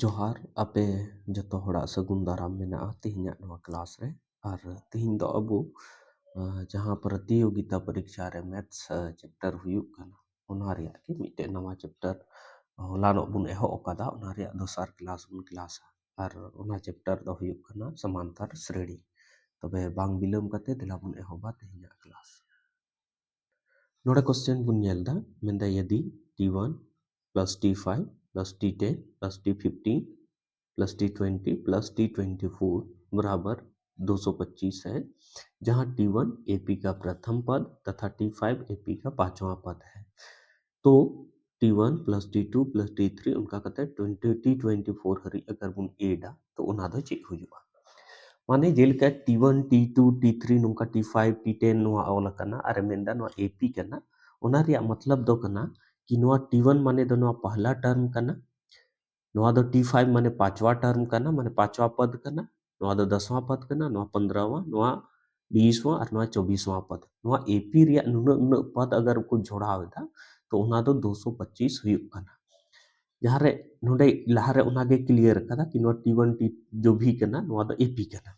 जोहार आपे जतो हड़ा सगुन दाराम मेना तिहिना नवा क्लास रे और तिहिन दो अबु जहां प्रतियोगिता परीक्षा रे मैथ्स चैप्टर हुयुक कना ओना रिया के मिटे नवा चैप्टर होलानो बुन एहो ओकादा ओना रिया दोसार क्लास बुन क्लासा और ओना चैप्टर दो हुयुक कना समांतर श्रेणी तबे बांग बिलम कते दिला बुन एहोबा तिहिना क्लास नोडे क्वेश्चन बुन नेलदा मेंदा यदि t1 plus t5 plus t10 plus t15 plus t20 plus t24 बराबर 225 है जहां t1 AP का प्रथम पद तथा t5 AP का पांचवा पद है तो t1 plus t2 plus t3 उनका कहते हैं t24 हरी अगर बुन एडा तो उना दो चेक हुआ माने जेलका t1 t2 t3 नुका t5 t10 नुआ अवला कना अरे मेंदा नुआ AP कना उना रिया मतलब दो कना कि नुआ t1 माने दो नुआ पहला टर्म कना नोआ दो t5 माने पांचवा टर्म कना माने पांचवा पद कना नोआ दो 10वां पद कना नोआ 15वां नोआ 20वां और नोआ 24वां पद नोआ एपी रिया नुन पद अगर को जोड़ावेदा तो उना दो 225 हुयुक कना जहां रे नोडे लहारे उनागे क्लियर कदा कि नोआ t1 t जो भी कना नोआ दो एपी कना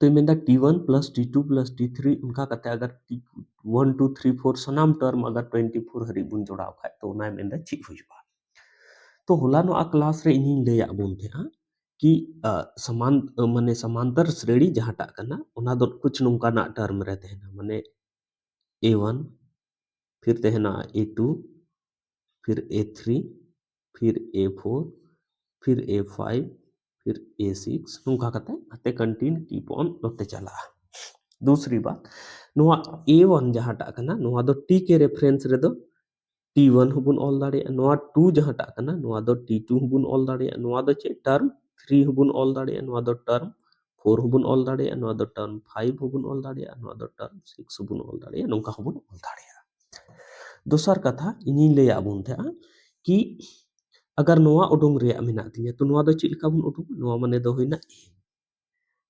तो इमेंदा t1 plus t2 plus t3 उनका कहते अगर t1 2 3 4 सनाम टर्म अगर 24 हरी बुन जोड़ाव खाय तो उना इमेंदा ठीक हुयुआ तो होलानो आ क्लास रे इनिंग ले आबुन थे कि समान माने समांतर श्रेणी जहाटा कना ओना दो कुछ नुका ना टर्म रे तेना माने a1 फिर तेना a2 फिर a3 फिर a4 फिर a5 फिर a6 नुका कहते अते कंटिन्यू कीप ऑन नोते चला दूसरी बात नुआ a1 जहाटा कना नुआ दो t के रेफरेंस रे दो t1 हबुन ऑल दाड़े नोआ 2 जहाटा कना नोआ दो t2 हबुन ऑल दाड़े नोआ दो चे टर्म 3 हबुन ऑल दाड़े नोआ दो टर्म 4 हबुन ऑल दाड़े नोआ दो टर्म 5 हबुन ऑल दाड़े नोआ दो टर्म 6 हबुन ऑल दाड़े नोंका हबुन ऑल दाड़े दोसर कथा इनी ले आबुन थे कि अगर नोआ उडुंग रे मिना तिया तो नोआ दो चिलका बुन उडुंग नोआ माने दो होइना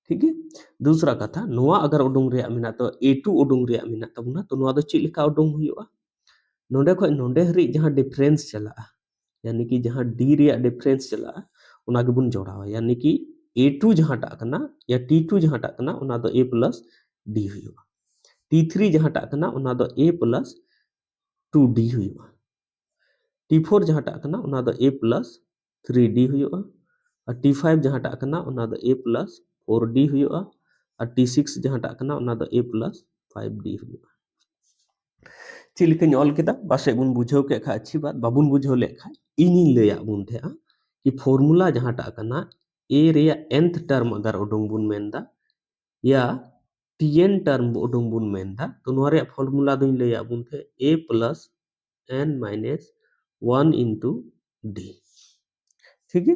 ठीक है दूसरा कथा नोआ अगर उडुंग रे मिना तो a2 उडुंग रे मिना तबुना तो नोआ दो चिलका उडुंग हुयुआ नोडे खो नोडे हरी जहां डिफरेंस चला यानी कि जहां d रिया डिफरेंस चला उना के बुन जोड़ावा यानी कि a2 जहां टा कना या t2 जहां टा कना उना दो a प्लस d हुयुआ t3 जहां टा कना उना दो a प्लस 2d हुयुआ t4 जहां टा कना उना दो a प्लस 3d हुयुआ और t5 जहां टा कना उना दो a प्लस 4d हुयुआ और t6 जहां टा कना उना दो a प्लस 5d हुयुआ चिलकन ऑल केदा बासे बुन बुझाव के खा अच्छी बात बाबुन बुझाव लेखा इनी ले बुन थे कि फॉर्मूला जहां टा कना a रिया nth टर्म अगर उडुंग बुन मेंदा या tn टर्म उडुंग बुन मेंदा तो नोआ रे फॉर्मूला दोइन ले बुन थे a plus n minus 1 into d ठीक है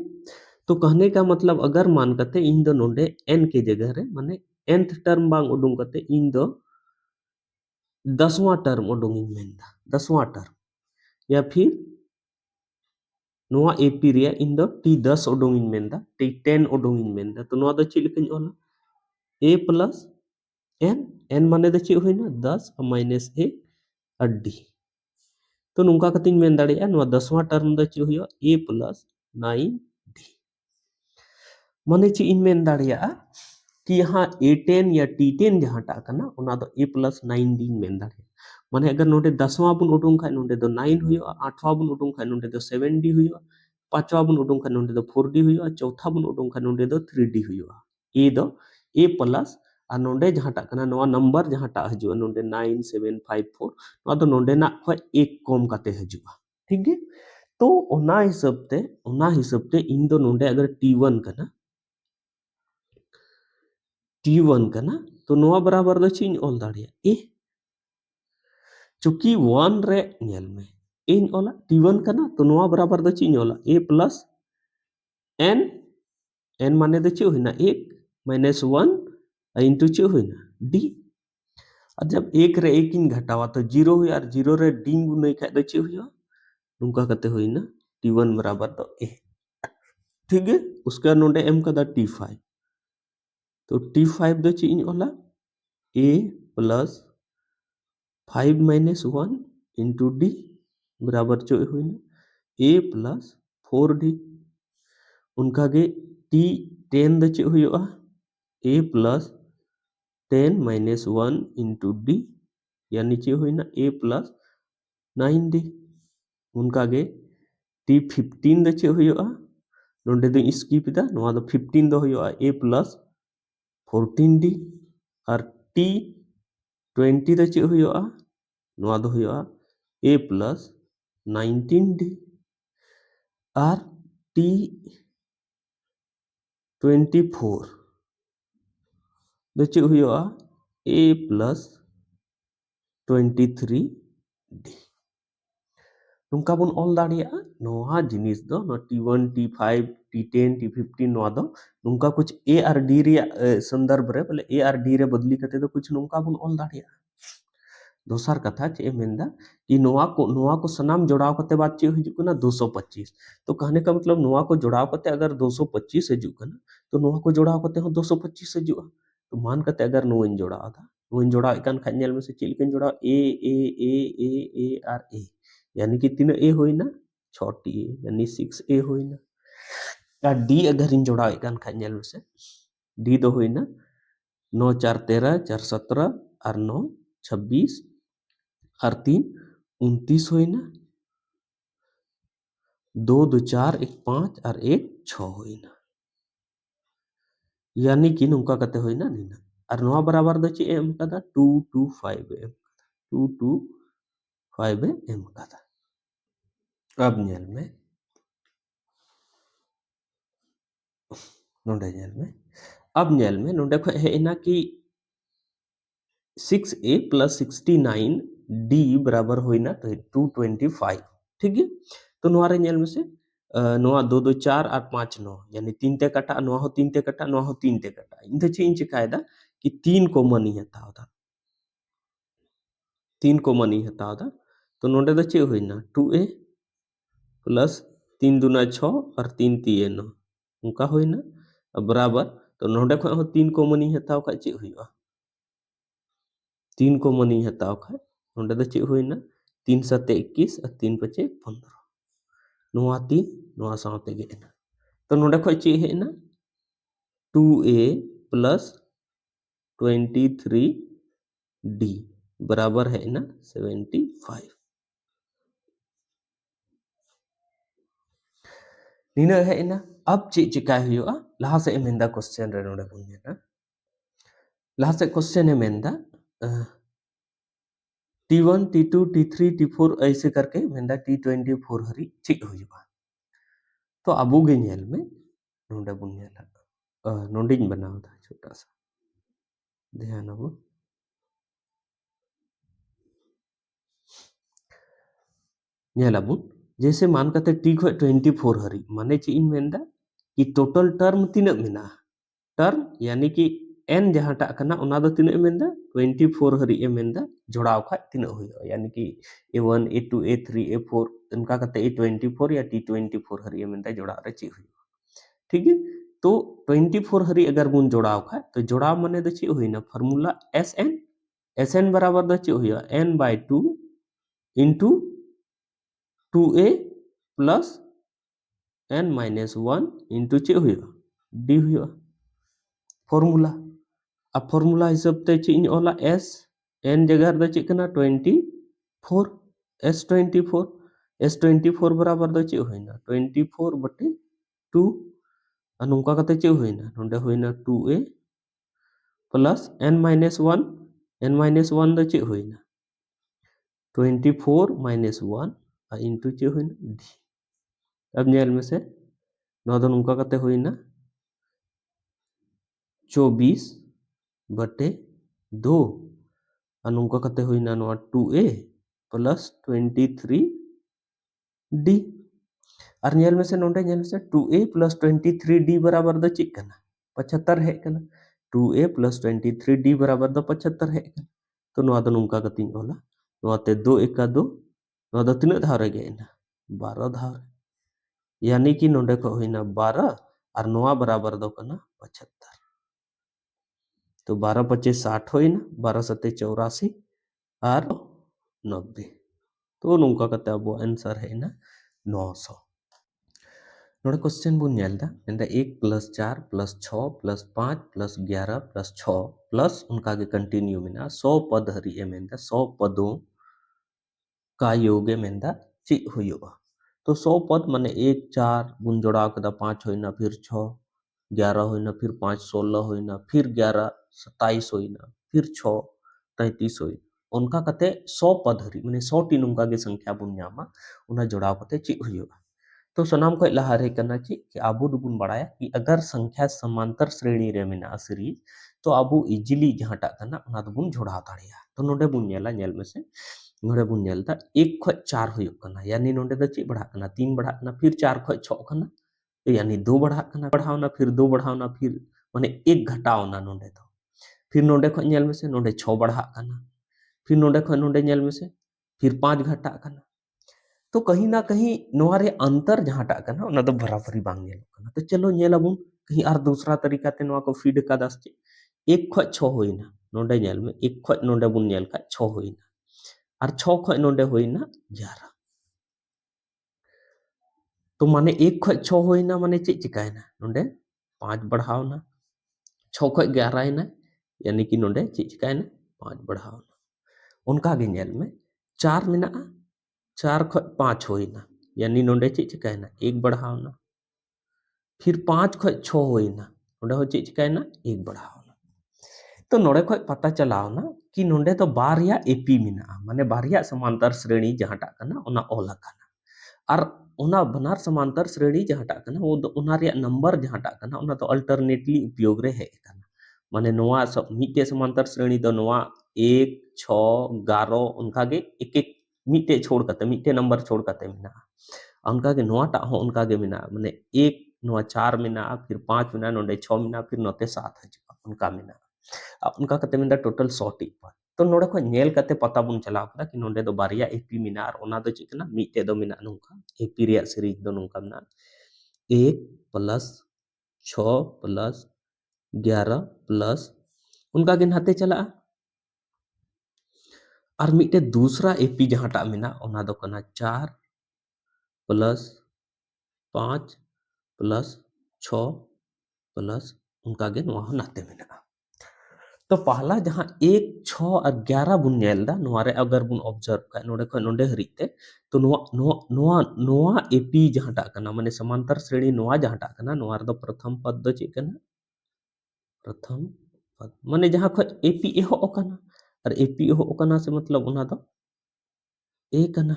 तो कहने का मतलब अगर मान करते इन दो नोडे n के जगह रे माने nth टर्म बांग उडुंग करते इन दो 10वां टर्म उडुंग इन मेंदा 10वां टर्म या फिर नोआ एपी रिया इन दो t10 उडुंग इन मेंदा t10 उडुंग इन मेंदा तो नोआ दो चिल कन ओला a प्लस n माने दो चे होइना 10 माइनस a और d तो नुका कतिन मेन दाड़िया नोआ 10वां टर्म दो चे होइयो a प्लस 9d माने चे इन मेन दाड़िया कि यहाँ a10 या t10 जहां टा कना उना दो a प्लस 9d मेन दाड़िया माने अगर नोडे 10वां बुन उडुंग खाय नोडे दो 9 हुयो 8वां बुन उडुंग खाय नोडे दो 7d हुयो 5वां बुन उडुंग खाय नोडे दो 4d हुयो चौथा बुन उडुंग खाय नोडे दो 3d हुयो ए दो a प्लस आ नोडे जहां टा कना नोआ नंबर जहां टा हजु नोडे 9754 नोआ दो नोडे ना खय एक कम काते हजु ठीक है तो ओना हिसाब ते इन दो नोडे अगर t1 कना t1 कना तो नोआ बराबर दो चिन ऑल दाड़िया ए चूंकि 1 रे नेल में इन ओला t1 कना तो नोआ बराबर दो चिन ओला a प्लस n n माने दो चे होइना 1 माइनस 1 इनटू चे होइना d और जब 1 रे 1 इन घटावा तो 0 हुई और 0 रे d गुनै खाय दो चे हुइयो नुका कते होइना t1 बराबर दो a ठीक है उसका नोडे m कदा t5 तो t5 दो चे इन ओला a plus 5 minus 1 into d बराबर चो हुई a प्लस 4d उनकागे टी 10 द चे हुआ a plus 10 minus 1 into d यानी चे हुईना ए प्लस 9 डी उनकागे टी 15 द चे हुआ नोंडे दो स्किप दा नोआ दो 15 दो हुआ ए प्लस 14 डी और टी 20 द चे हुआ नोआ दो हुआ ए प्लस 19 डी और टी 24 द चे हुआ ए प्लस 23 डी नुका बन ऑल दाड़िया नोहा जिनिस दो no T1 T5 T10 T15 नोआ दो नुका कुछ ए और डी रे संदर्भ रे बोले ए और डी रे बदली कते दो कुछ नुका बन ऑल दाड़िया दोसर कथा चे मेंदा कि नोआ को सनाम जोड़ाव कते बात चे हिजु कना 225 तो कहने का मतलब नोआ को जोड़ाव कते अगर 225 हिजु कना तो नोआ को जोड़ाव कते हो 225 हिजु तो मान कते अगर नोइन जोड़ाव था नोइन जोड़ाव इकान खानेल में से चिलकन जोड़ाव ए और ए यानी कि तीन ए होइना 6टी ए यानी 6a होइना का डी अगर इन जोड़ाव इकान खानेल में से डी तो होइना 9 4 13 4 17 और 9 26 और 3 29 होइना 2 2 4 1 5 और 1 6 होइना यानी कि नुका कते होइना निना और नोआ बराबर द चे एम कदा 2 2 5 एम 2 2 5 एम कदा अब नेल में नोंडे नेल में अब नेल में नोंडे ख हेना कि 6a प्लस 69 d बराबर होइना तो 225 ठीक है तो नोआरे नेल में से नोआ 2 2 4 और 5 9 यानी 3 ते कटा नोआ हो 3 ते कटा नोआ हो 3 ते कटा इन चे इन चिकायदा कि 3 को मनी हता होता 3 को मनी हता होता तो नोंडे द चे होइना 2a प्लस 3 दूना 6 और 3 3 9 उनका होइना बराबर तो नोंडे ख हो 3 को मनी हता का चे हुआ 3 को मनी हताव खाए नोंडे द चे होइना 3 7 21 और 3 5 15 नोआ 3 नोआ साथे गे ना तो नोंडे ख चे हेना 2a प्लस 23d बराबर है ना 75 नीना है ना अब चे चिकाय हुआ लहा से मेंदा क्वेश्चन रे नोंडे बुन ना लहा से क्वेश्चन है मेंदा T1 T2 T3 T4 ऐसे करके मेंदा T24 हरी ठीक हो जाबा तो अबू गे नेल में नोंडे बुन नेला नोंडिन बनाव था छोटा सा ध्यान अबू नेल अबू जैसे मान कते T खो 24 हरी माने ची इन मेंदा कि टोटल टर्म तीना मेना टर्म यानी कि n जहां टा कना उना दो तीना मेंदा 24 हरी ए मेंदा जोड़ाव खा तीना हुयो यानी कि A1 A2 A3 A4 इनका कते A24 या T24 हरी ए मेंदा जोड़ाव रे ची हुयो ठीक है तो 24 हरी अगर बुन जोड़ाव खा तो जोड़ाव माने द ची हुइना फार्मूला Sn बराबर द ची हुयो n/2 into 2a plus n minus 1 into चे हुयो d हुयो फॉर्मूला अब फॉर्मूला हिसाब ते ची इन ओला s n जगह द ची कना 24 s24 बराबर द ची होइना 24 बटे 2 अनुका कते चे होइना नोंडे होइना 2a plus n minus 1 the ची होइना 24 minus 1 इंटू चे होइना d अब नेल में से नौ दो नुका कते होइना 24 बटे 2 अनुका कते होइना नो 2a प्लस 23 d और नेल में से नोंडे नेल से 2a प्लस 23 d बराबर द चिक कना 75 है कना 2a प्लस 23 d बराबर द 75 है कना तो नो दो नुका कतिन होला नो ते 2 1 का 2 नो दो तीन धाव रे गेना 12 धाव यानी कि नोंडे को होइना 12 और नोआ बराबर दो कना 75 तो 12 25 60 होइना 12 7 84 और 90 तो नुका कते अब आंसर है ना 900 नोड़े क्वेश्चन बुन नेलदा मेंदा 1 + 4 + 6 + 5 + 11 + 6 प्लस उनका के कंटिन्यू मेना 100 पद हरी मेंदा 100 पदों का योग मेंदा ची हुयुआ। तो 100 पद माने 1 4 बुन जोड़ाव कदा 5 होइना फिर 6 11 होइना फिर 5 16 होइना फिर 11 27 होइना फिर 6 33 होइना उनका कते 100 पद हरी माने 100 टी उनका के संख्या बुन ᱧᱟᱢᱟ उना जोड़ाव कते ची हुयुआ। तो सनाम को लहारे करना चाहिए कि आबू दुबुन बढ़ाया कि अगर संख्या समांतर श्रेणी रे मेना सीरीज तो आबू इजिली जहां टाक करना उना दुबुन जोड़ा दाड़िया। तो नोडे बुन नेला नेल में से नोडे बुन नेलता 1 खो 4 हुयुक करना यानी नोडे द ची बढ़ा करना 3 बढ़ा करना फिर 4 खो 6 करना यानी 2 बढ़ा करना बढ़ावना फिर 2 बढ़ावना फिर माने 1 घटावना नोडे तो फिर नोडे खो नेल में से नोडे 6 बढ़ा करना फिर नोडे खो नोडे नेल में से फिर 5 घटा करना। तो कहीं ना कहीं नोरे अंतर जहां टाक करना उना दो बराबरी बांग नेल करना। तो चलो नेलबुन कहीं और दूसरा तरीका ते नोआ को फीड का दस 1 खो 6 होइना नोडे नेल में 1 खो नोडे बुन नेल का 6 होइना और 6 खो नोडे होइना 11। तो माने 1 खो 6 होइना माने चे चिकायना नोडे 5 बढ़ावना 6 खो 11 आइना यानी कि नोडे चे चिकायना 5 बढ़ावना उनका गे नेल में 4 मेना 4 खो 5 होइना यानी नोडे चे चिकायना 1 बढ़ावना फिर 5 खो 6 होइना नोडे हो चे चिकायना 1 बढ़ावना। तो नोडे खो पता चलावना कि नोडे तो बारया एपी मेना माने बारया समांतर श्रेणी जहां टाक करना उना ऑल अकाना और उना बनार समांतर श्रेणी जहां टाक करना वो उना रे नंबर जहां टाक करना उना तो अल्टरनेटली उपयोग रे है करना माने नोआ सब मिटे समांतर श्रेणी दो नोआ 1 6 11 उनका के एक एक मिटे छोड़ करते मिटे नंबर छोड़ करते मेना उनका के नोआ टा हो उनका के मेना माने 1 नोआ 4 मेना फिर 5 मेना नोडे 6 मेना फिर नोते 7 हजुआ उनका मेना उनका कते मेना टोटल 100 टी पर। तो नोडे को नेल कते पता बुन चलाव कदा कि नोडे दो बारिया एपी मेना और ओना दो चिकना मिटे दो मेना नुका एपी रिया सीरीज दो नुका मेना 1 प्लस 6 प्लस 11 प्लस उनका के नाते चला और मिटे दूसरा एपी जहां टा मेना ओना दो कना 4 प्लस 5 प्लस 6 प्लस उनका के नोआ हो नाते मेना। तो पहला जहां 1 6 और 11 बुन नेलदा नोआ रे अगर बुन ऑब्जर्व का नोडे खो नोडे हरिते तो नोआ नोआ नोआ नोआ एपी जहां टा कना माने समांतर श्रेणी नोआ जहां टा कना नोआ रे दो प्रथम पद दो चे कना प्रथम पद माने जहां खो एपी एहो ओकना और एपी एहो ओकना से मतलब उना दो ए कना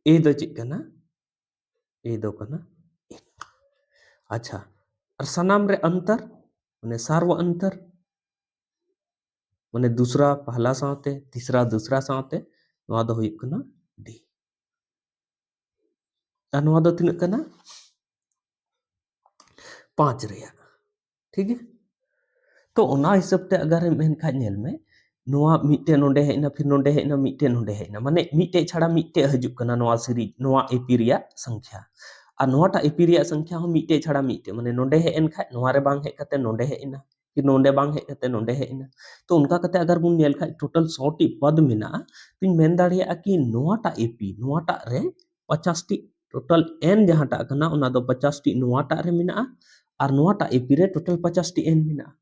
ए दो चे कना ए दो कना ए। अच्छा और सनाम रे अंतर माने सार्व अंतर माने दूसरा पहला साथे तीसरा दूसरा साथे नोआ दो हुई कना डी और नोआ दो तिनक कना 5 रेया ठीक है। तो ओना हिसाब ते अगर मेन खा नेल में नोआ मिटे नोडे हेना फिर नोडे हेना मिटे नोडे हेना माने मिटे छाड़ा मिटे हजुक कना नोआ सीरीज नोआ एपी रिया संख्या और नोआटा एपी रिया संख्या हो मिटे छाड़ा मिटे माने नोडे हेन खा नोआ रे बांग हे कते नोडे हेना फिर नोडे बांग हे कते नोडे हेना। तो उनका कते अगर बुन नेल खा टोटल 100 टी पद मेना तो मेन दाड़िया कि नोआटा एपी नोआटा रे 50 टी टोटल एन जहां टा कना उना दो 50 टी नोआटा रे मेना और नोआटा एपी रे टोटल 50 टी एन मेना।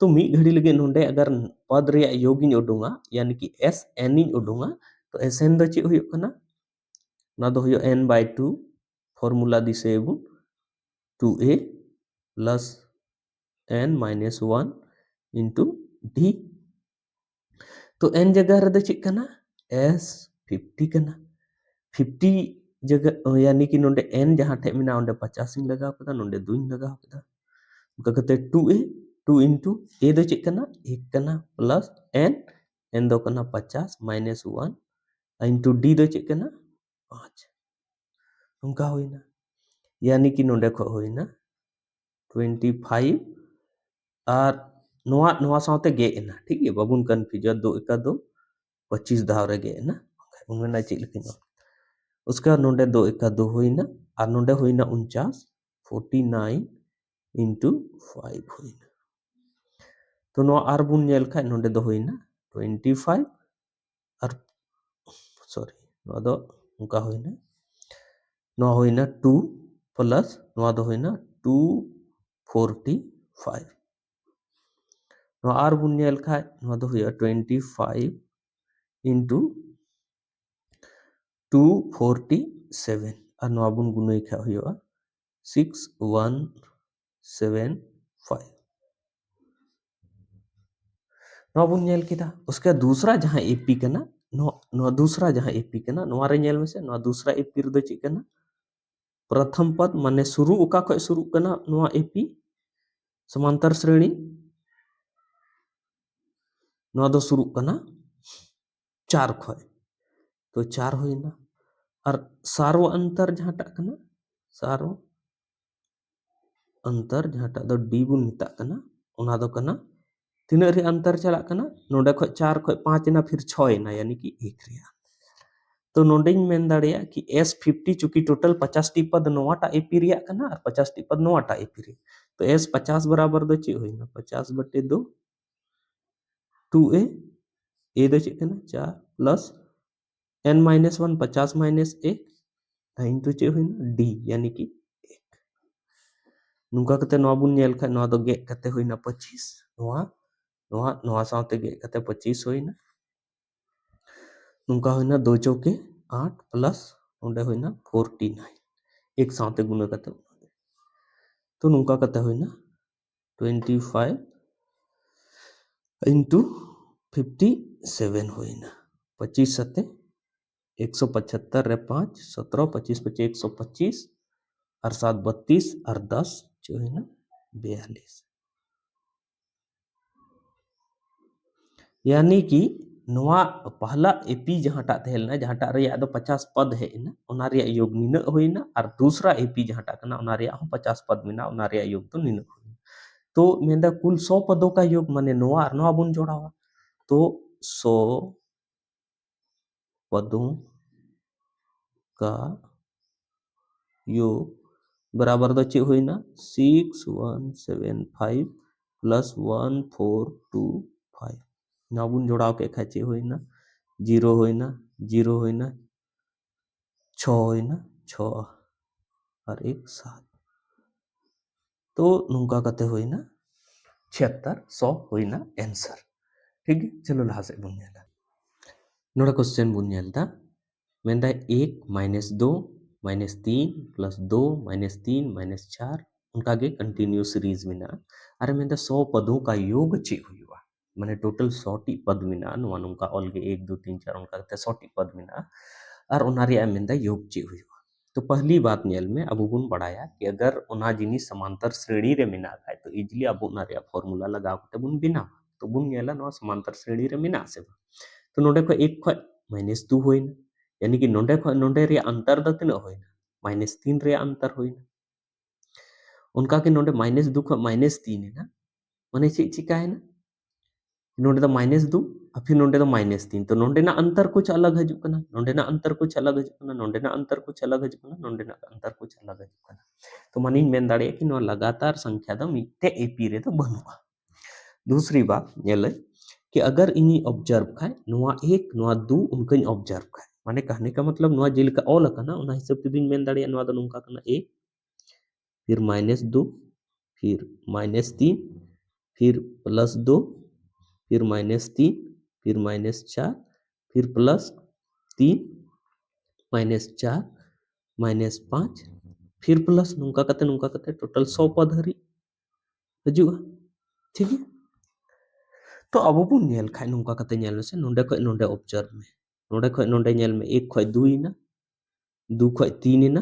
तो मी घड़ी लगे नोडे अगर पद रे योग इन उडूंगा यानी कि एस एन इन उडूंगा तो एस एन दो चे हुयुक कना ना दो हुयो n by 2 फॉर्मूला दिसे एबुन 2a plus n minus 1 into d। तो n जगह रे दो चे कना s 50 कना 50 जगह यानी कि नोडे n जहां ठे मेना ओंडे 50 इन लगाव कदा नोडे 2 इन लगाव कदा उनका कहते 2a 2 into a दो चेक करना 1 करना प्लस n दो करना 50 माइनस 1 इंटू d दो चेक करना 5 उनका होइना यानी कि नोडे खो होइना 25 और नोआ नोआ साथे गे एना ठीक है बाबुन कन्फ्यूज 2 एका 2 25 धाव रे गे एना उनमें चेक लिखिना उसका नोडे 2 एका 2 होइना और नोडे होइना 49 49 into 5 होइना। तो नोआ आर बुन नेल खा नोडे दो होइना 25 और सॉरी नोआ दो उनका होइना नवा होइना 2 प्लस नवा दो होइना 245 नवा आर बुन नेल खाय नवा दो हुआ 25 into 247 और नवा बुन गुनई खाय हुआ 6175 नवा बुन नेल किदा उसके दूसरा जहां एपी कना नवा दूसरा जहां एपी कना नवा रे नेल में से नवा दूसरा एपी रे दो ची कना प्रथम पद माने शुरू उका खय शुरू कना नवा एपी समांतर श्रेणी नवा दो शुरू कना 4 खय तो 4 होइना और सार्व अंतर जहां टा कना सार्व अंतर जहां टा दो डी बुन मिता कना ओना दो कना तीना रे अंतर चला कना नोडे खय 4 खय 5 ना फिर 6 ना यानी कि 1 रे तो नोडेኝ मेन दाड़िया कि S50 चूंकि टोटल 50 टी पद नोवाटा एपी रिया कना और 50 टी पद नोवाटा एपी रे तो S 50 बराबर दो ची होइना 50 बटे 2 2a a दो ची कना 4 प्लस n माइनस 1 50 माइनस 1 9 तो ची होइना d यानी कि 1 नुका कते नवा बुन नेल खा नवा दो गे कते होइना 25 नवा नवा नवा साथे गे कते 25 होइना नुका होइना 2 चौके 8 प्लस ओंडे होइना 49 एक साथे गुना कते तो नुका कते होइना 25 into 57 होइना 25 सते 175 रे 5 17 25 25 125 और 7 32 और 10 जो है ना 42 यानी कि नवा पहला एपी जहां टा थेलना जहां टा रे दो 50 पद है ना ओना रे योग निना होइना और दूसरा एपी जहां टा कना ओना रे 50 पद मिना ओना रे योग तो निना होइना तो मेंदा कुल 100 पदों का योग माने नवा और नवा बुन जोड़ावा तो 100 पदों का योग बराबर दो चे होइना 6175 प्लस 1425 नाबुन जोड़ाव के खाचे होइना 0 होइना 0 होइना 6 होइना 6 और 1 7 तो नुका कते होइना 76 100 होइना आंसर ठीक है चलो लहा से बुन नेला नोड़ा क्वेश्चन बुन नेलता मेंदा 1 minus 2 minus 3 plus 2 minus 3 minus 4 उनका के कंटिन्यू सीरीज में ना अरे मेंदा 100 पदों का योग चे हुआ माने टोटल 100 टी पद में ना नुआ नुका ऑलगे 1 2 3 4 उनका ते 100 टी पद में ना और उनारे मेंदा योग चे हुआ तो पहली बात नेल में अब बुन बढ़ाया कि अगर उना जिनी समांतर श्रेणी रे मिना खाए तो इजीली अब उनारे फॉर्मूला लगा के बुन बिना तो बुन नेला नो समांतर श्रेणी रे मिना से तो नोडे को 1 खय माइनस 2 होइना यानी कि नोडे खय नोडे रे अंतर द तिना होइना माइनस 3 रे अंतर होइना उनका के नोडे माइनस 2 खय माइनस 3 है ना माने चे चिका है ना नोडे द माइनस 2 और फिर नोडे द माइनस 3 तो नोडे ना अंतर कुछ अलग हजू कना नोडे ना अंतर कुछ अलग हजू कना नोडे ना अंतर कुछ अलग हजू कना नोडे ना अंतर कुछ अलग हजू कना तो मानी मेन दाड़े कि नो लगातार संख्या द मिटे एपी रे तो बनुआ दूसरी बात नेले कि अगर इनी ऑब्जर्व खाए नोआ 1 नोआ 2 उनकन ऑब्जर्व खाए माने कहने का मतलब नोआ जेलका ऑल कना उना हिसाब ते बिन मेन दाड़े नोआ द नुका कना 1 फिर माइनस 2 फिर माइनस 3 फिर प्लस 2 फिर माइनस 3 फिर माइनस 4 फिर प्लस 3 माइनस 4 माइनस 5 फिर प्लस नुका कते टोटल 100 पद हरी हजुआ ठीक है तो अब बुन नेल खाय नुका कते नेल से नोंडे खय नोंडे ऑब्जर्व में नोंडे खय नोंडे नेल में 1 खय 2 ना 2 खय 3 ना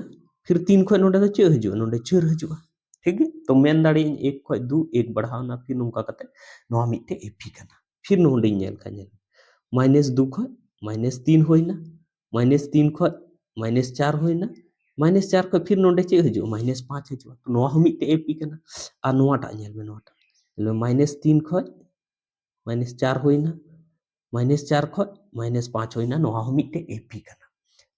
फिर 3 खय नोंडे द चे हजुआ नोंडे 4 हजुआ ठीक है तो मेन दाड़ी 1 खय 2 1 बढ़ावना फिर नुका कते नोआ मिटे एपी कना फिर नोंडे नेल खय नेल माइनस 2 खय माइनस 3 होइना माइनस 3 खय माइनस 4 होइना माइनस 4 खय फिर नोंडे चे हजुआ माइनस 5 हजुआ तो नोआ हम मिटे एपी कना आ नोआ टा नेल में नोआ टा माइनस 3 खय माइनस 4 होइना माइनस 4 खय माइनस 5 होइना नोआ हम मिटे एपी कना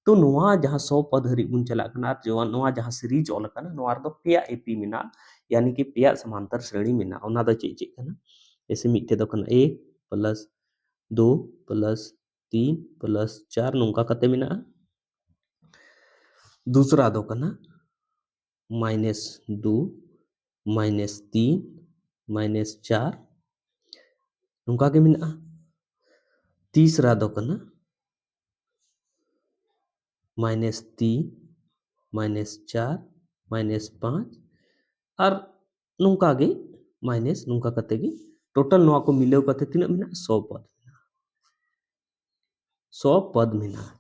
तो नोआ जहां 100 पद हरी बुन चला कना जो नोआ जहां सीरीज ऑल कना नोआ दो पेया एपी मिना यानी कि पेया समांतर श्रेणी मिना ओना दो चे चे कना ऐसे मिटे दो कना 1 प्लस 2 प्लस 3 प्लस 4 नुका कते मिना दूसरा दो कना -2 -3 -4 नोंका गे मेनाआ। तीसरा दो कना -3 -4 -5 और नोंका गे माइनस नोंका कते गे टोटल नोआ को मिलाव कते तिना मेना 100 पद 100 पद मेना।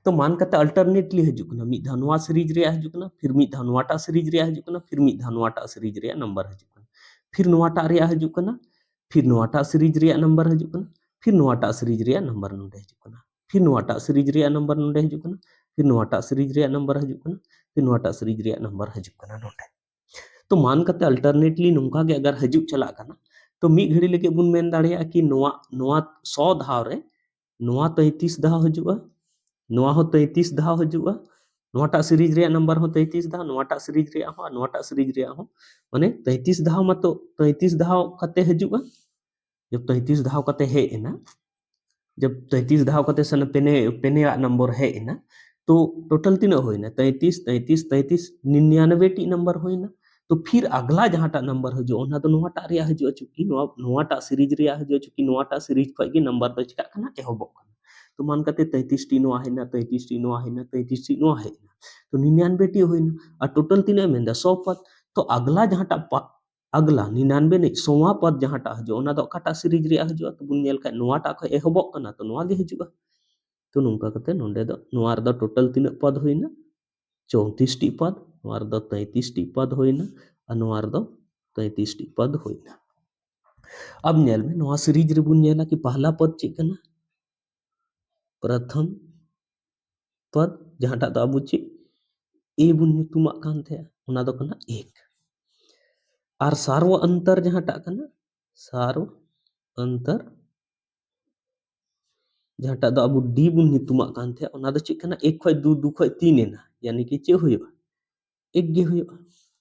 तो मान कते अल्टरनेटली हजू कना मिद धाव नोआ सीरीज रे हजू कना फिर मिद धाव नोआटा सीरीज रे हजू कना फिर मिद धाव नोआटा सीरीज रे नंबर हजू कना फिर नोआटा रे हजू कना फिर नोआटा सीरीज रे नंबर हजू कना फिर नोआटा सीरीज रे नंबर नोंडे हजू कना फिर नोआटा सीरीज रे नंबर नोंडे हजू कना फिर नोआटा सीरीज रे नंबर हजू कना फिर नोआटा सीरीज रे नंबर हजू कना नोंडे। तो मान कते अल्टरनेटली नोंका गे अगर हजू चला कना तो मी घड़ी लगे बुन मेन दाड़िया कि नोआ नोआ 100 धाव रे नोआ 33 धाव हजूआ नोआ हो 33 धाव हजूआ नोआटा सीरीज रे नंबर हो 33 धाव नोआटा सीरीज रे हो नोआटा सीरीज रे हो माने 33 धाव मतो 33 धाव कते हजूआ जब 33 धाव कते हे एना जब 33 धाव कते सन पेने पेने नंबर है ना तो टोटल तीना होइना 33 33 33 99 टी नंबर होइना। तो फिर अगला जहांटा नंबर हजू ओना तो नोआटा रे हजू चुकी नोआटा सीरीज रे हजू चुकी नोआटा सीरीज खय गे नंबर तो चिका कना एहबो कना। तो मान कते 33 टी नोआ हैना 33 टी नोआ हैना 33 टी नोआ हैना तो 99 टी होइना और टोटल तीना मेंदा 100 पद। तो अगला जहांटा अगला 99 नहीं 100वां पद जहांटा हजू ओना दो काटा सीरीज रे हजू तो बुन नेल का नोआटा खय एहबो कना तो नोआ गे हजूआ। तो नोंका कते नोंडे दो नोआ रे दो टोटल तीना पद होइना 34 टी पद नोआ रे दो 33 टी पद होइना और नोआ रे दो 33 टी पद होइना। अब नेल में नोआ सीरीज रे बुन नेला कि पहला पद चेक कना प्रथम पद जहांटा दो अब चे ए बुन nyutumak kan थे ओना दो कना 1 और सार्व अंतर जहांटा कना सार्व अंतर जहांटा दो अब डी बुन nyutumak kan थे ओना दो चेक कना 1 खय 2 2 खय 3 एना यानी कि चे हुयो 1 गे हुयो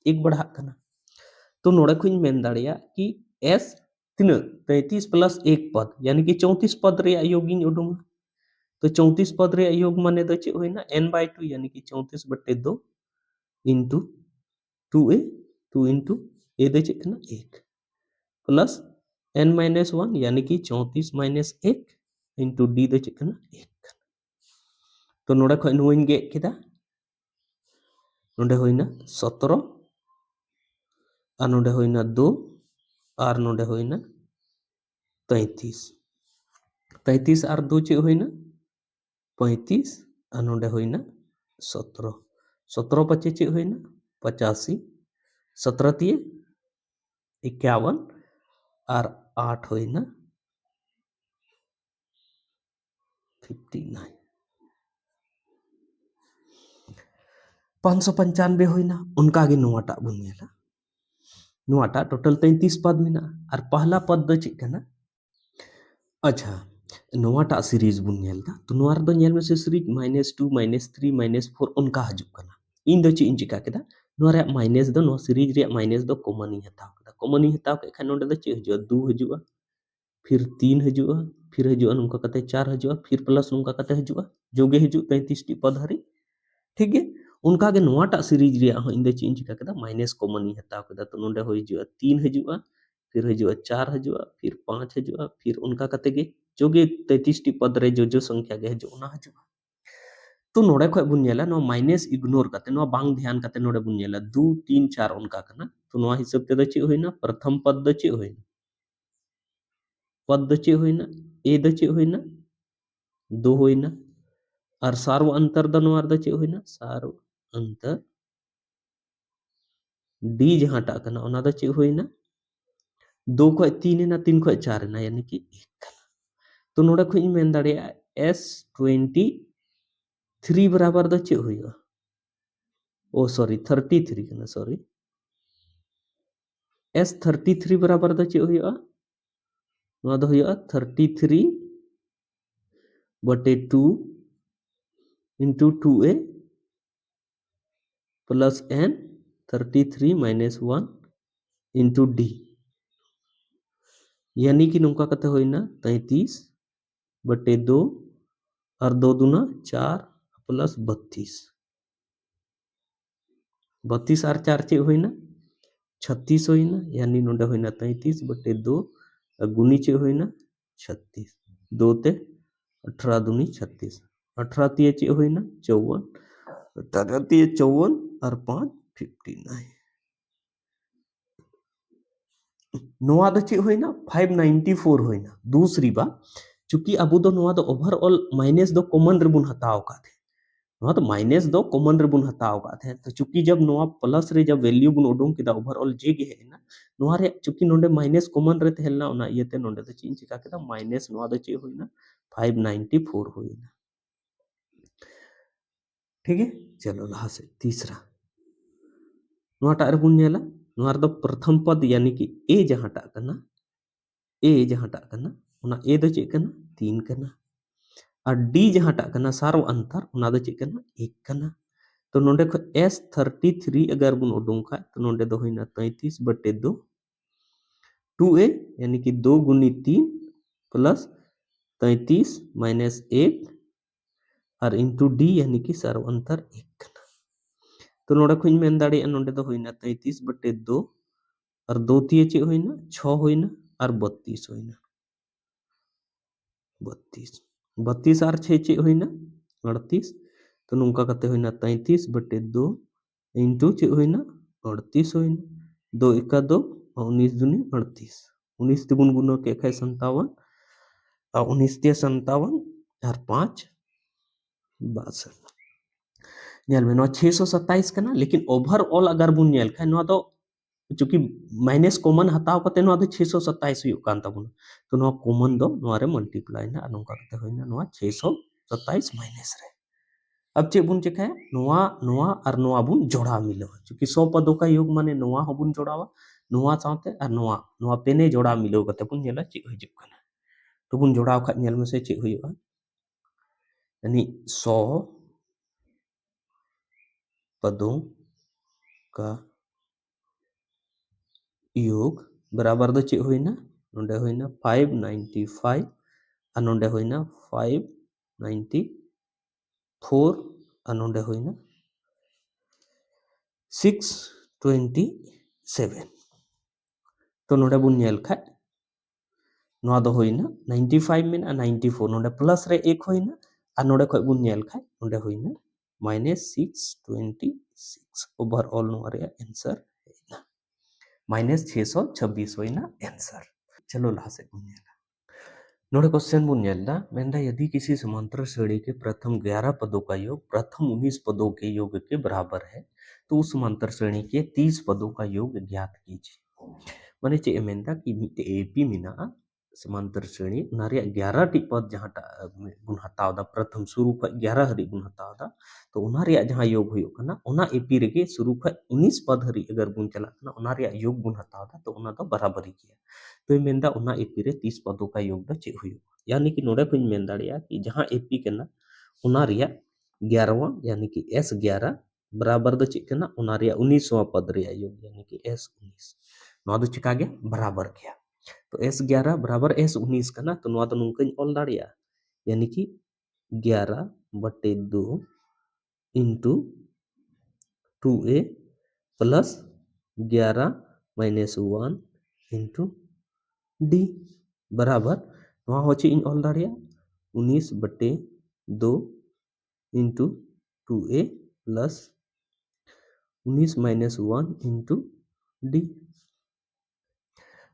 1 बढ़ा कना। तो नोड़े खुኝ मेन दाड़िया कि s तीना 33 प्लस 1 पद यानी कि 34 पद रे योग इन उडुंगा। तो 34 पद रे योग माने दो चे होइना n/2 यानी कि 34/2 इंटू 2a 2 इंटू ए दो चे कना 1 प्लस n-1 यानी कि 34 माइनस 1 इंटू डी दो चे कना 1। तो नोड़े खय नोइन गे केदा नोंडे होइना 17 और नोंडे होइना 2 और नोंडे होइना 33 33 और 2 चे होइना 35 और नोंडे होइना 17 17 पचे चे होइना 85 17 तिये 51 और 8 होइना 59 595 होइना उनका गे नोआटा बुन नेला नोआटा टोटल 33 पद मेना और पहला पद दो चे कना अच्छा नोआटा सीरीज बुन नेलदा तो नोआ रे दो नेल में से सीरीज -2 -3 -4 उनका हजू कना इन दो चे इन चिका केदा नोआ रे माइनस दो नोआ सीरीज रे माइनस दो कॉमन ही हताव केदा कॉमन ही हताव के खान नोंडे दो चे हजूआ 2 हजूआ फिर 3 हजूआ फिर हजूआ नोंका कते 4 हजूआ फिर प्लस नोंका कते हजूआ जोगे हजू 33 टी पद हरी ठीक है। उनका गे नोआटा सीरीज रे हो इन दो चे इन चिका केदा माइनस कॉमन ही हताव केदा तो नोंडे हो हजूआ 3 हजूआ फिर हजूआ 4 हजूआ फिर 5 हजूआ फिर उनका कते गे जोगे 33 टी पद रे जो जो संख्या गे हजू ओना हजूआ। तो नोड़े खय बुन नेला नो माइनस इग्नोर कते नो बांग ध्यान कते नोड़े बुन नेला 2 3 4 उनका कना तो नो हिसाब ते दो चे होइना प्रथम पद दो चे होइना पद दो चे होइना ए दो चे होइना 2 होइना और सार्व अंतर दो नोआ दो चे होइना सार्व अंतर डी जहांटा कना ओना दो चे होइना 2 खय 3 एना 3 खय 4 एना यानी कि 1 कना। तो नोड़े खुኝ मेन दाड़िया s23 बराबर दो चे होइगा ओ सॉरी 33 कना सॉरी s33 बराबर दो चे होइगा नोआ दो होइगा 33 बटे 2 into 2a plus n 33 minus 1 into d यानी कि नोंका कते होइना 33 बटे 2 और 2 दूना 4 प्लस 32 32 और 4 चे होइना 36 होइना, यानी नोडे होइना 33 बटे 2 गुनी चे होइना 36 2 ते 18 दूनी 36 18 तिये चे होइना 54 18 तिये 54 और 5 59 नोआ दो चे होइना 594 होइना दूसरी बा चूंकि अबो दो नोआ दो ओवरऑल माइनस दो कॉमन रे बुन हटाव का थे नोआ तो माइनस दो कॉमन रे बुन हटाव का थे तो चूंकि जब नोआ प्लस रे जब वैल्यू बुन उडुंग किदा ओवरऑल जे गे है ना नोआ रे चूंकि नोंडे माइनस कॉमन रे तहेलना ओना इयते नोंडे दो चीन चिका किदा माइनस नोआ दो चे होइना 594 होइना ठीक है। चलो लहा से तीसरा नोआ टा रे बुन नेला नोआ रे दो प्रथम पद यानी कि ए जहां टा कना ए जहां टा कना ओना ए दो चे कना 3 कना और डी जहां टा कना सारो अंतर ओना दो चे कना 1 कना तो नोंडे खो S33 अगर बुन उडुंग खा तो नोंडे दो होइना 33 बटे 2 2a यानी कि 2 गुनी 3 प्लस 33 माइनस 1 और इंटू डी यानी कि सारो अंतर 1 कना तो नोंडे खोइन मेन दाड़े नोंडे दो होइना 33 बटे 2 और 2 तिये चे होइना 6 होइना और 32 होइना 32 32 और 6 चे होइना 38 तो नुंका कते होइना 33 बटे 2 इंटू चे होइना 38 होइना 2 एका 2 और 19 दूनी 38 19 तिगुन गुनो के खाए 57 और 19 तिये 57 और 5 62 नेल में 627 कना लेकिन ओवरऑल अगर बुन नेल खाए नो तो चूंकि माइनस कॉमन हटाव कते नो 627 हुई कान तबुन तो नो कॉमन दो नो रे मल्टीप्लाई ना अनुका कते होइना नो 627 माइनस रे अब चे बुन चिका नोआ नोआ और नोआ बुन जोड़ा मिलो चूंकि 100 पदों का योग माने नोआ हो बुन जोड़ावा नोआ साथे और नोआ नोआ पेने जोड़ा मिलो कते बुन नेला चे हिजुग कना तो बुन जोड़ाव खा नेल में से चे हुईवा यानी 100 पदों का योग बराबर दो चे होइना नोंडे होइना 595 और नोंडे होइना 594 और नोंडे होइना 627 तो नोंडे बुन नेल खा नोआ दो होइना 95 में 94 नोंडे प्लस रे एक होइना और नोंडे खय बुन नेल खा नोंडे होइना माइनस 626 ओवरऑल नोआ रे आंसर होइना माइनस 626 होइना आंसर चलो लाहा से बुन नेला नोड़े क्वेश्चन बुन नेला मेंदा यदि किसी समांतर श्रेणी के प्रथम 11 पदों का योग प्रथम 19 पदों के योग के बराबर है तो उस समांतर श्रेणी के 30 पदों का योग ज्ञात कीजिए माने चे मेंदा कि मिटे एपी मिना समांतर श्रेणी नारिया 11 टी पद जहां गुण हताव दा प्रथम शुरू का 11 हरि गुण हताव दा तो उनारिया जहां योग हुयो कना उना एपी रेगे शुरू का 19 पद हरि अगर गुण चला कना उनारिया योग गुण हताव दा तो उना दो बराबरी किया तो मेंदा उना एपी रे 30 पदों का योग दा चे हुयो यानी कि नोडे कुछ मेन दाड़िया कि जहां एपी कना उनारिया 11वां यानी कि S11 बराबर दो चे कना उनारिया 19वां पद रिया योग यानी कि S19 नोआ दो चिका गे बराबर किया तो S11 बराबर S19 कना तो नोआ दो नुंकन ऑल दाड़िया यानी कि 11 बटे 2 into 2a plus 11 minus 1 into d बराबर नोआ हो चे इन ऑल दाड़िया 19 बटे 2 into 2a plus 19 minus 1 into D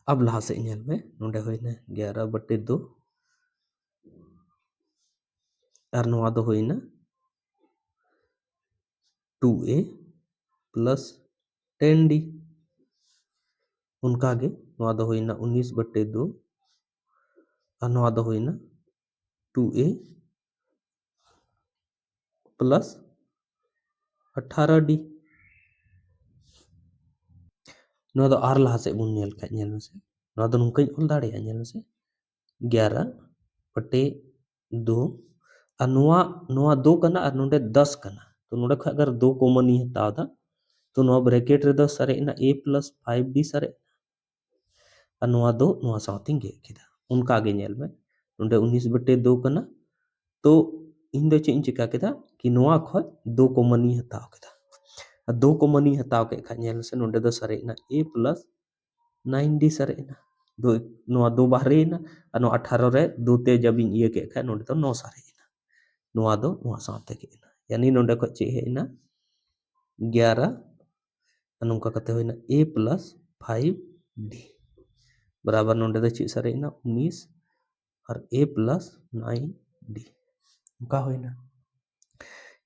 अब लहा से इनल में नोंडे होइना 11 बटे 2 और नोआ दो होइना 2a प्लस 10d उनका आगे नोआ दो होइना 19 बटे 2 और नोआ दो होइना 2a प्लस 18d नोआ दो आर लहा से बुन नेल का नेल में से नोआ दो नुंकन ऑल दाड़िया नेल में से 11 बटे 2 और नोआ नोआ 2 कना और नोंडे 10 कना तो नोंडे खा अगर 2 कॉमन ही हटाव दा तो नोआ ब्रैकेट रे दो सरे ना a प्लस 5d सरे और नोआ दो नोआ साउथिंग गे किदा उनका आगे नेल में नोंडे 19 बटे 2 कना तो इन दो चे इन चिका किदा कि नोआ खय 2 कॉमन ही हटाव किदा 2 कॉमन ही हटाव के खा नेल से नोंडे दो सरे ना a plus 9d सरे ना दो नोआ दो बाहरे ना अनो 18 रे दो ते जब इन ये के खा नोंडे दो 9 सरे ना नोआ दो नोआ साथे के ना यानी नोंडे को चे है ना 11 अनुका कते होइना a plus 5d बराबर नोंडे दो चे सरे ना 19 और a plus 9d का होइना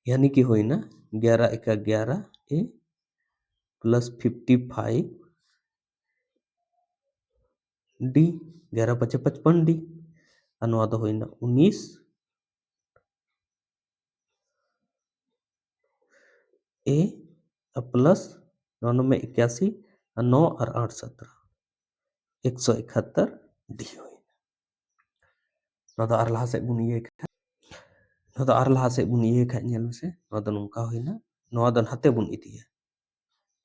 यानी कि होइना 11 एका 11 a plus 55 d 11 पचे 55 d अनुआ दो होइना 19 a प्लस 9 में 81 और 9 और 8 17 171 डी होइना नोदा आर लहा से बुन ये नोदा आर लहा से बुन ये खा नेल से नोदा नोंका होइना नोदा हाते बुन इदिया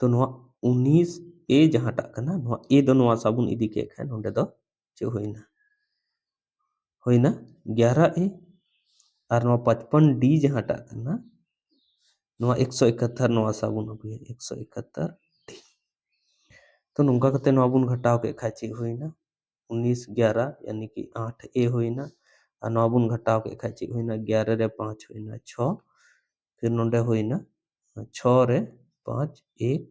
तो नोआ 19 a जहां टा कना नोआ a दो नोआ साबुन इदी के खा नोंडे दो चे होइना 11 a और नोआ 55 d जहां टा कना नोआ 171 नोआ साबुन अगुया 171 d तो नोंका कते नोआ बुन घटाव के खा चे होइना 19 11 यानी कि 8 a होइना और नोआ बुन घटाव के खा चे होइना 11 रे 5 होइना 6 फिर नोंडे होइना 6 रे 5 1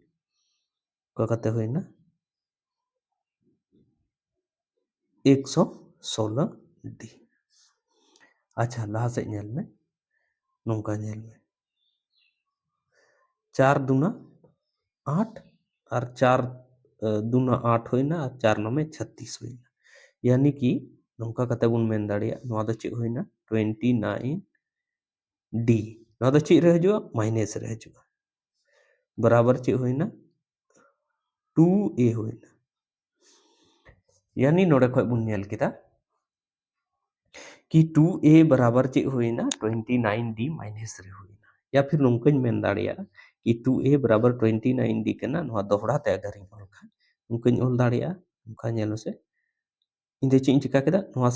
का कते होइना 116 डी अच्छा लहा से नेल में नोंका नेल में 4 दूना 8 और 4 दूना 8 होइना और 4 नमे 36 होइना यानी कि नोंका कते बुन मेन दाड़िया नोआ दो चे होइना 29 डी नोआ दो चे रे हजुआ माइनस रे हजुआ बराबर चे होइना 2a होइना यानी नोडे खय बुन नेल केदा कि 2a बराबर चे होइना 29d माइनस रे होइना या फिर नोंकन मेन दाड़िया कि 2a बराबर 29d कना नोआ दोहरा ते अगर इन ऑल खा नोंकन ऑल दाड़िया नोंका नेलो से इंदे चे चिका केदा नोआ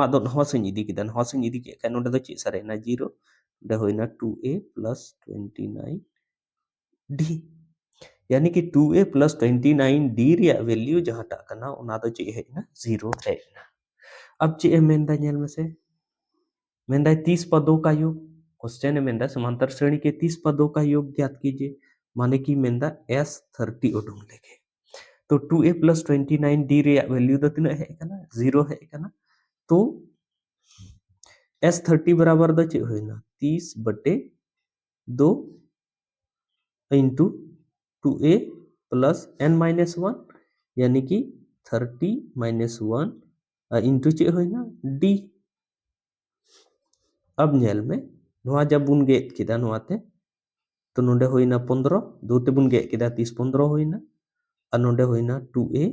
दो नोआ से इदी केदा नोआ से इदी के खा नोडे दो चे सरे ना 0 दे होइना 2a plus 29d यानी कि 2a plus 29d रिया वैल्यू जहां टा कना ओना दो चे है ना 0 है ना अब चे मेंदा नेल में से मेंदा 30 पदों का योग क्वेश्चन है मेंदा समांतर श्रेणी के 30 पदों का योग ज्ञात कीजिए माने कि मेंदा s30 उडुंग लेके तो 2a plus 29d रिया वैल्यू दो तिना है कना 0 है कना तो s30 बराबर दो चे होइना 30 बटे 2 into 2a plus n minus 1 यानी कि 30 माइनस 1 इंटू चे होइना d अब नेल में नोआ जब बुन गेट किदा नोआते तो नोंडे होइना 15 दो ते बुन गेट किदा 30 15 होइना और नोंडे होइना 2a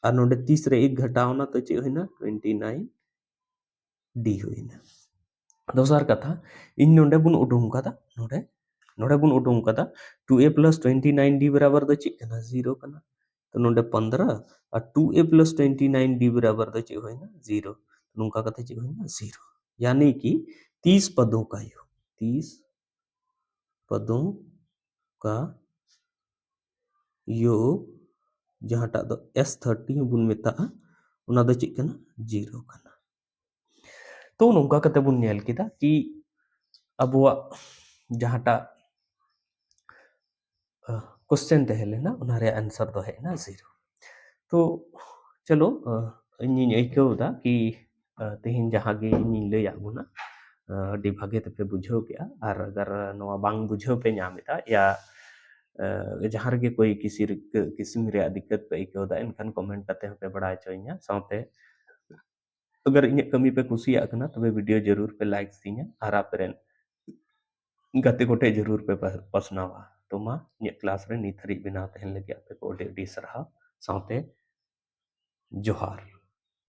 और नोंडे 30 रे 1 घटावना तो चे होइना 29 d होइना दोसर कथा इन नोंडे बुन उडुंग कदा नोंडे नोंडे बुन उडुंग कदा 2a plus 29d बराबर दो चे कना 0 कना तो नोंडे 15 और 2a plus 29d बराबर दो चे होइना 0 नोंका कते चे होइना 0 यानी कि 30 पदों का योग 30 पदों का योग जहां टा दो s30 बुन मेता उना दो चे कना 0 कना तो नोंका कते बुन नेल केदा कि अबुआ जहां टा क्वेश्चन तहे लेना उना रे आंसर दो है ना 0 तो चलो इन ऐकौदा कि तेहिन जहां गे इन लय आगुना अडी भागे ते पे बुझाव के और अगर नोआ बांग बुझाव पे नामेदा या जहां रे कोई किस्म रे दिक्कत पे ऐकौदा इनखान कमेंट कते पे बड़ा चोइना साथे अगर इन कमी पे कुसिया कना तबे वीडियो जरूर पे लाइक दिना और आपरेन गते कोटे जरूर पे पसनावा तो मा इन क्लास रे निथरी बिना तहन लगे पे को डी सरहा साथे जोहार।